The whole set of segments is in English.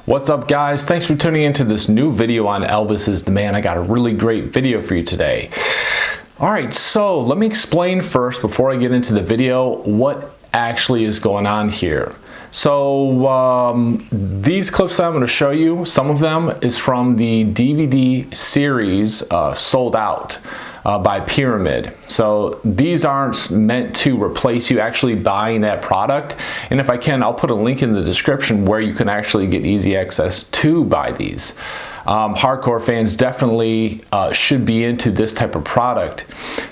What's up, guys? Thanks for tuning into this new video on Elvis is the Man. I got a really great video for you today. All right, so let me explain first before I get into the video what actually is going on here. So these clips that I'm going to show you, some of them is from the DVD series Sold Out by Pyramid. So these aren't meant to replace you actually buying that product, and if I can, I'll put a link in the description where you can actually get easy access to buy these. Hardcore fans definitely should be into this type of product.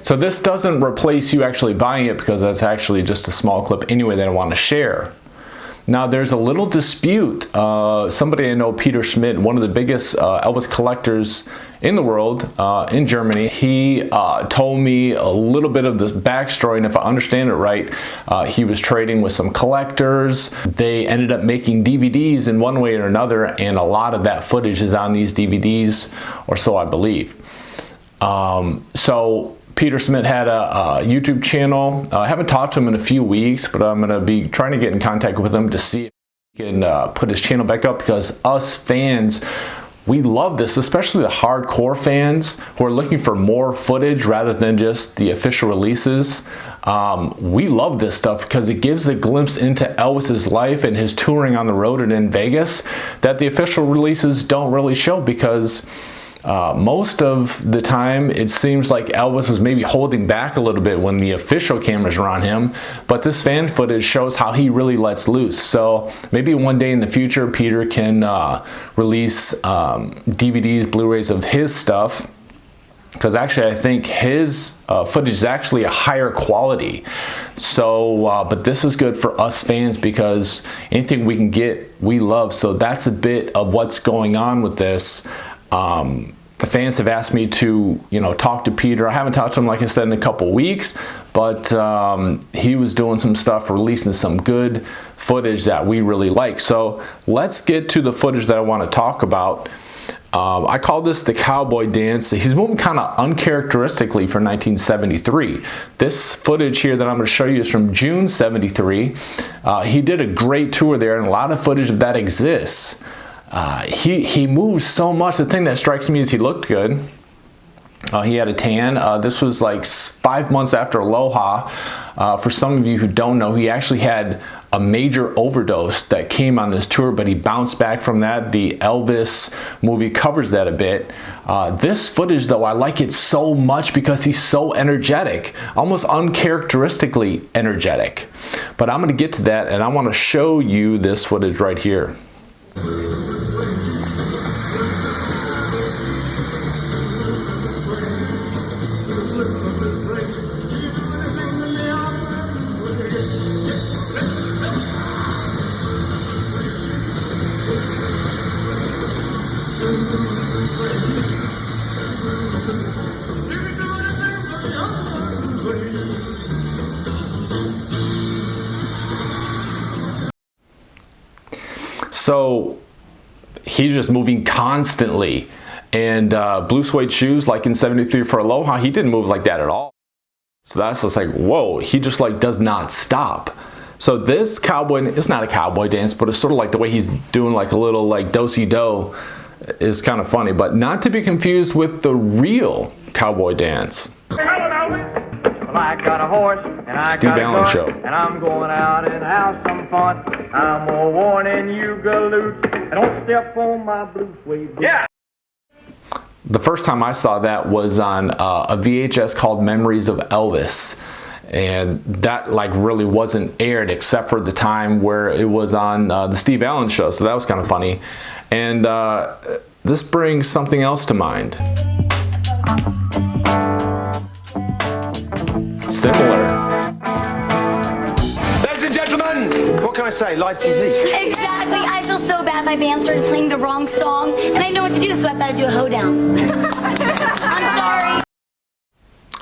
So this doesn't replace you actually buying it, because that's actually just a small clip anyway that I want to share. Now there's a little dispute. Somebody I know, Peter Schmidt, one of the biggest Elvis collectors in the world, in Germany, he told me a little bit of the backstory, and if I understand it right, he was trading with some collectors. They ended up making DVDs in one way or another, and a lot of that footage is on these DVDs, or so I believe. So Peter Schmidt had a YouTube channel. I haven't talked to him in a few weeks, but I'm going to be trying to get in contact with him to see if he can put his channel back up, because us fans, we love this, especially the hardcore fans who are looking for more footage rather than just the official releases. We love this stuff because it gives a glimpse into Elvis's life and his touring on the road and in Vegas that the official releases don't really show, because most of the time it seems like Elvis was maybe holding back a little bit when the official cameras are on him, but this fan footage shows how he really lets loose. So maybe one day in the future Peter can release DVDs, Blu-rays of his stuff, because actually I think his footage is actually a higher quality. So but this is good for us fans, because anything we can get we love. So that's a bit of what's going on with this. The fans have asked me to, talk to Peter. I haven't talked to him, like I said, in a couple weeks, but he was doing some stuff, releasing some good footage that we really like. So let's get to the footage that I want to talk about. I call this the Cowboy Dance. He's moving kind of uncharacteristically for 1973. This footage here that I'm going to show you is from June 73. He did a great tour there, and a lot of footage of that exists. He moves so much. The thing that strikes me is he looked good. He had a tan. This was like 5 months after Aloha. For some of you who don't know, he actually had a major overdose that came on this tour, but he bounced back from that. The Elvis movie covers that a bit. This footage, though, I like it so much because he's so energetic, almost uncharacteristically energetic. But I'm going to get to that, and I want to show you this footage right here. So he's just moving constantly, and blue suede shoes like in 73 for Aloha, he didn't move like that at all. So that's just like, whoa, he just like does not stop. So this cowboy, it's not a cowboy dance, but it's sort of like the way he's doing like a little like do-si-do is kind of funny, but not to be confused with the real cowboy dance. I got a horse and I Steve got Allen a gun, show. and I'm going out and have some fun. I'm more warning you, galoot, and don't step on my blue suede boots. Yeah. The first time I saw that was on a VHS called Memories of Elvis, and that like really wasn't aired except for the time where it was on the Steve Allen show, so that was kind of funny. And this brings something else to mind. Similar. Ladies and gentlemen, what can I say? Live TV. Exactly. I feel so bad. My band started playing the wrong song, and I didn't know what to do, so I thought I'd do a hoedown. I'm sorry.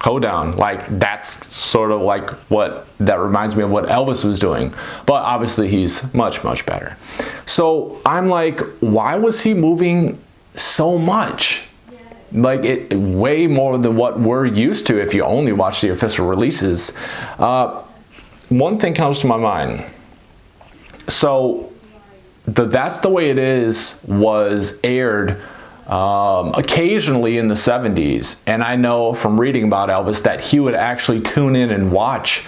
Hoedown, like that's sort of like what that reminds me of what Elvis was doing, but obviously he's much better. So I'm like, why was he moving so much? Like it way more than what we're used to if you only watch the official releases. One thing comes to my mind. So the That's the Way It Is was aired occasionally in the 70s, and I know from reading about Elvis that he would actually tune in and watch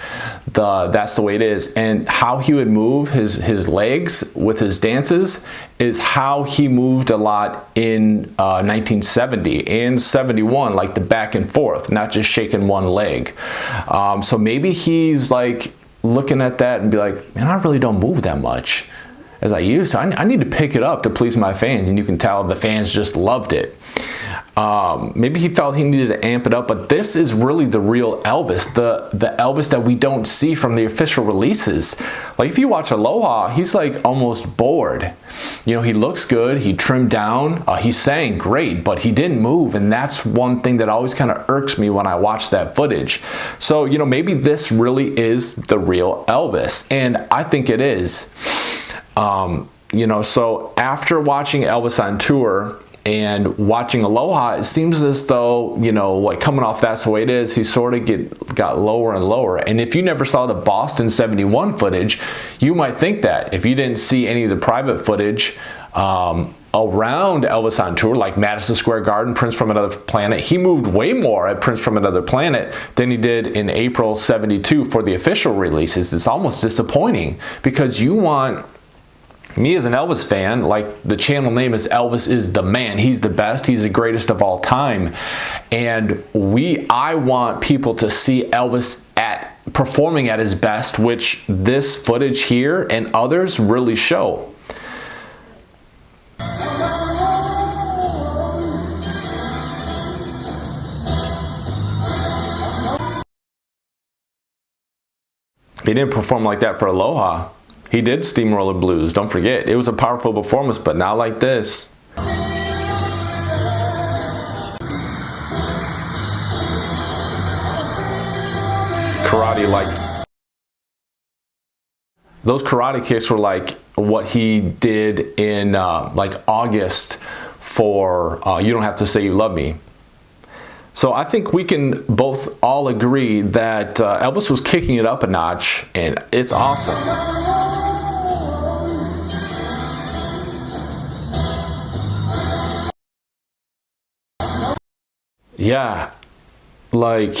the That's the Way It Is, and how he would move his legs with his dances is how he moved a lot in 1970 and 71, like the back and forth, not just shaking one leg. So maybe he's like looking at that and be like, man, I really don't move that much as I used to. I need to pick it up to please my fans, and you can tell the fans just loved it. Maybe he felt he needed to amp it up, but this is really the real Elvis, the Elvis that we don't see from the official releases. Like if you watch Aloha, he's like almost bored. You know, he looks good, he trimmed down, he sang great, but he didn't move, and that's one thing that always kind of irks me when I watch that footage. So, you know, maybe this really is the real Elvis, and I think it is. You know, so after watching Elvis on tour and watching Aloha, it seems as though, you know, like coming off That's the Way It Is, he sort of got lower and lower. And if you never saw the Boston 71 footage, you might think that. If you didn't see any of the private footage around Elvis on tour, like Madison Square Garden, Prince from Another Planet, he moved way more at Prince from Another Planet than he did in April 72 for the official releases. It's almost disappointing, because you want me as an Elvis fan, like the channel name is Elvis is the Man. He's the best. He's the greatest of all time. And I want people to see Elvis performing at his best, which this footage here and others really show. He didn't perform like that for Aloha. He did Steamroller Blues, don't forget. It was a powerful performance, but not like this. Karate, like those karate kicks were like what he did in like August for You Don't Have to Say You Love Me. So I think we can both all agree that Elvis was kicking it up a notch, and it's awesome. Yeah, like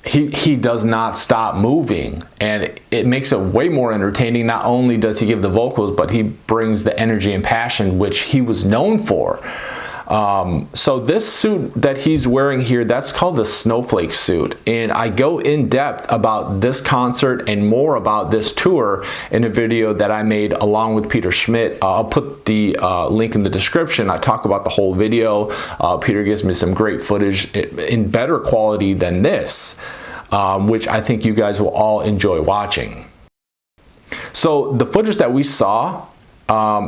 he does not stop moving, and it makes it way more entertaining. Not only does he give the vocals, but he brings the energy and passion which he was known for. So this suit that he's wearing here, that's called the Snowflake suit, and I go in depth about this concert and more about this tour in a video that I made along with Peter Schmidt. I'll put the link in the description. I talk about the whole video. Peter gives me some great footage in better quality than this, which I think you guys will all enjoy watching. So the footage that we saw,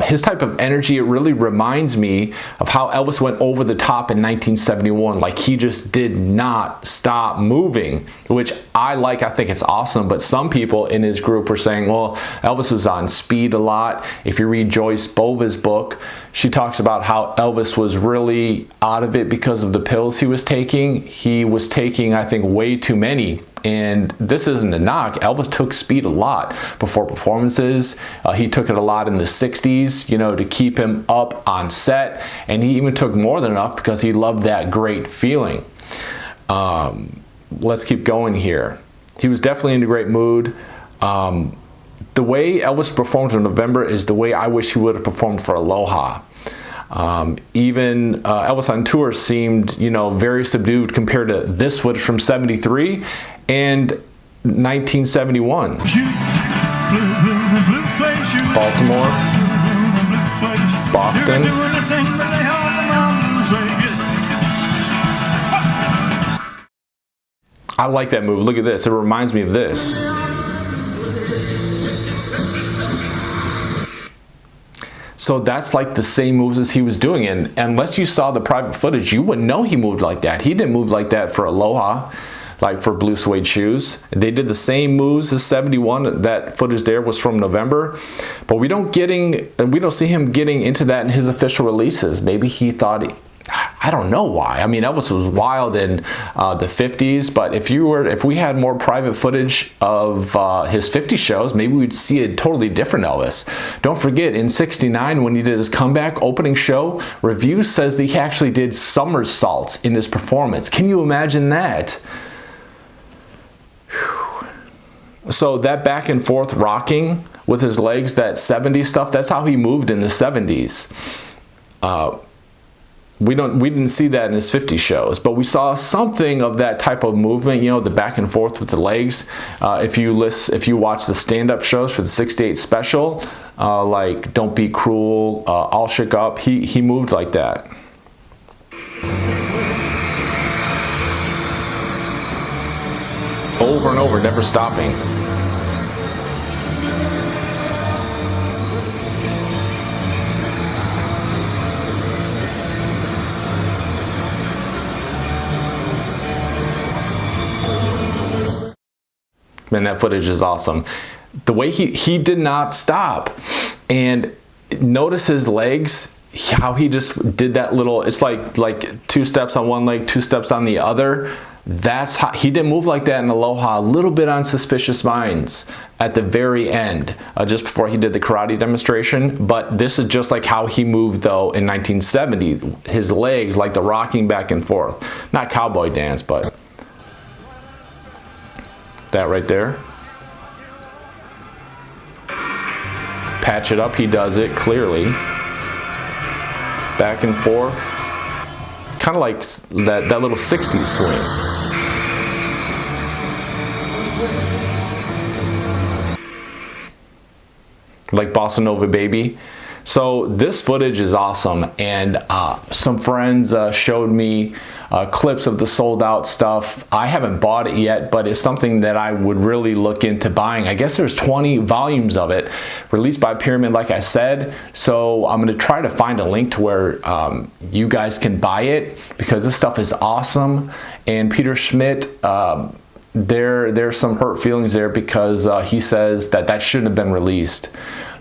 his type of energy, it really reminds me of how Elvis went over the top in 1971. Like he just did not stop moving, which I like. I think it's awesome. But some people in his group were saying, well, Elvis was on speed a lot. If you read Joyce Bova's book, she talks about how Elvis was really out of it because of the pills he was taking. He was taking, I think, way too many. And this isn't a knock. Elvis took speed a lot before performances. He took it a lot in the 60s, you know, to keep him up on set. And he even took more than enough because he loved that great feeling. Let's keep going here. He was definitely in a great mood. The way Elvis performed in November is the way I wish he would have performed for Aloha. Even Elvis on tour seemed, you know, very subdued compared to this footage from 73 and 1971. Baltimore, Boston. I like that move. Look at this. It reminds me of this. So that's like the same moves as he was doing. And unless you saw the private footage, you wouldn't know he moved like that. He didn't move like that for Aloha, like for Blue Suede Shoes. They did the same moves as 71. That footage there was from November. But we don't see him getting into that in his official releases. Maybe he thought, I I don't know why. I mean, Elvis was wild in the 50s, but if we had more private footage of his 50 shows, maybe we'd see a totally different Elvis. Don't forget, in '69, when he did his comeback opening show, Review says that he actually did somersaults in his performance. Can you imagine that? So that back and forth rocking with his legs, that 70s stuff, that's how he moved in the 70s. We didn't see that in his 50 shows, but we saw something of that type of movement, you know, the back and forth with the legs. If you watch the stand-up shows for the '68 special, like Don't Be Cruel, All Shook Up, he moved like that. Over and over, never stopping. Man, that footage is awesome. The way he did not stop, and notice his legs, how he just did that little, it's like 2 steps on one leg, 2 steps on the other. That's how he didn't move like that in Aloha. A little bit on Suspicious Minds at the very end, just before he did the karate demonstration. But this is just like how he moved though in 1970. His legs, like the rocking back and forth. Not Cowboy Dance, but that right there. Patch it up, he does it clearly. Back and forth. Kind of like that little 60s swing. Like Bossa Nova Baby. So this footage is awesome, and some friends showed me clips of the sold out stuff. I haven't bought it yet, but it's something that I would really look into buying. I guess there's 20 volumes of it, released by Pyramid, like I said. So I'm going to try to find a link to where you guys can buy it, because this stuff is awesome. And Peter Schmidt, there's some hurt feelings there, because he says that shouldn't have been released.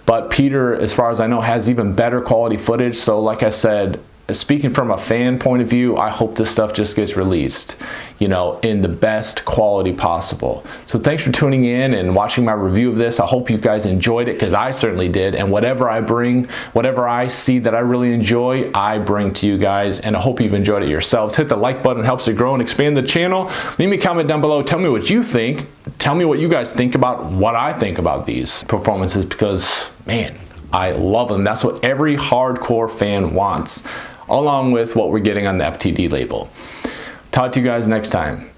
But Peter, as far as I know, has even better quality footage. So like I said, speaking from a fan point of view, I hope this stuff just gets released, you know, in the best quality possible. So thanks for tuning in and watching my review of this. I hope you guys enjoyed it, because I certainly did. And whatever I bring, whatever I see that I really enjoy, I bring to you guys. And I hope you've enjoyed it yourselves. Hit the like button, it helps it grow and expand the channel. Leave me a comment down below. Tell me what you think. Tell me what you guys think about what I think about these performances, because, man, I love them. That's what every hardcore fan wants, along with what we're getting on the FTD label. Talk to you guys next time.